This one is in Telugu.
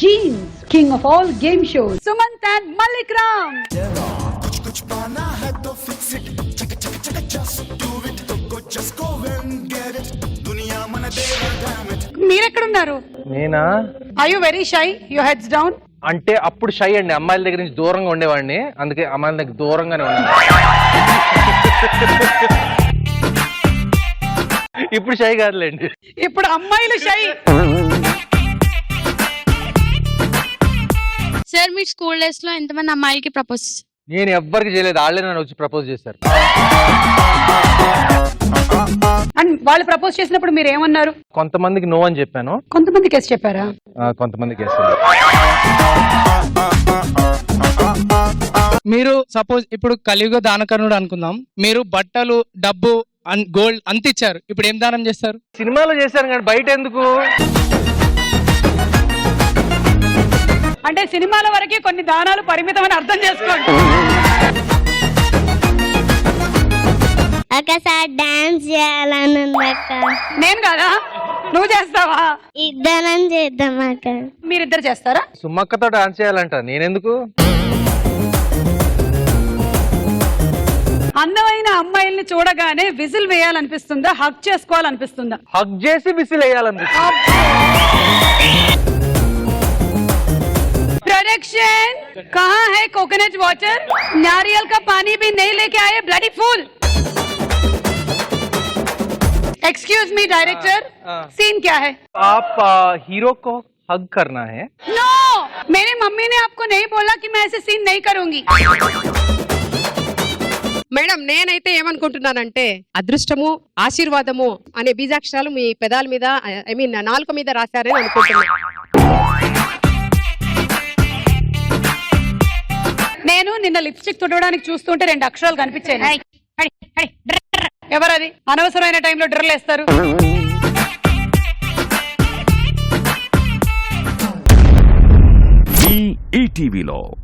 Genes, king of all game shows. Sumant and Malik Ram. कुछ पाना है तो फिक्स इट चक चक चक just do it go just go and get it दुनिया मन देगा damn it మీరెక్కడున్నారు? నేనా? Are you very shy? Your heads down? అంటే అప్పుడు షై అండి, అమ్మాయిల దగ్గర నుంచి దూరంగా ఉండేవాడిని, అందుకే అమ్మాయిల దగ్గర దూరంగానే ఉన్నాను. ఇప్పుడు షై కాదులేండి. ఇప్పుడు అమ్మాయిలు షై. సార్ మీ స్కూల్ డేస్ లో ఎంతమంది అమ్మాయిలకి ప్రపోజ్? నేను ఎవ్వరికి చేయలేదు, వాళ్ళే నన్ను వచ్చి ప్రపోజ్ చేశారు. అండ్ వాళ్ళు ప్రపోజ్ చేసినప్పుడు మీరు ఏమన్నారు? కొంతమందికి నో అని చెప్పాను, కొంతమందికి ఎస్ చెప్పారా? కొంతమందికి వేసాను. మీరు సపోజ్ ఇప్పుడు కలియుగ దానకర్ణుడు అనుకుందాం, మీరు బట్టలు డబ్బు గోల్డ్ అంత ఇచ్చారు, ఇప్పుడు ఏం దానం చేస్తారు? సినిమాలో చేశాను కానీ బయట ఎందుకు? అంటే సినిమాల వరకే కొన్ని దానాలు పరిమితం అని అర్థం చేసుకోండి. ఒకసారి డాన్స్ చేయాలని ఉంది అక్క. నేను కదా, నువ్వు చేస్తావా? ఇద్దరం చేద్దాం అక్క. మీరిద్దరు చేస్తారా? సుమ్మక్కతో డాన్స్ చేయాలంట, నేనెందుకు? అందమైన అమ్మాయిల్ని చూడగానే విజిల్ వేయాలనిపిస్తుందా, హగ్ చేసుకోవాలనిపిస్తుందా? హగ్ చేసి విసిల్ వేయాలనిపిస్తుంది. प्रोडक्शन कहाँ है? कोकोनट वाटर, नारियल का पानी भी नहीं लेके आए, bloody fool. Excuse me director, scene क्या है? आप हीरो को हग करना है. नो, मेरी मम्मी ने आपको नहीं बोला कि मैं ऐसे सीन नहीं करूंगी. మేడం నేనైతే ఏమనుకుంటున్నానంటే అదృష్టము ఆశీర్వాదము అనే బీజాక్షరాలు మీ పెదాల మీద ఐ మీన్ నాలుక మీద రాశారని అనుకుంటున్నాను. నేను నిన్న లిప్స్టిక్ తుడవడానికి చూస్తుంటే 2 అక్షరాలు కనిపించాయి. ఎవరది? అనవసరమైన టైంలో డ్రిల్ వేస్తారు. ఈటీవీలో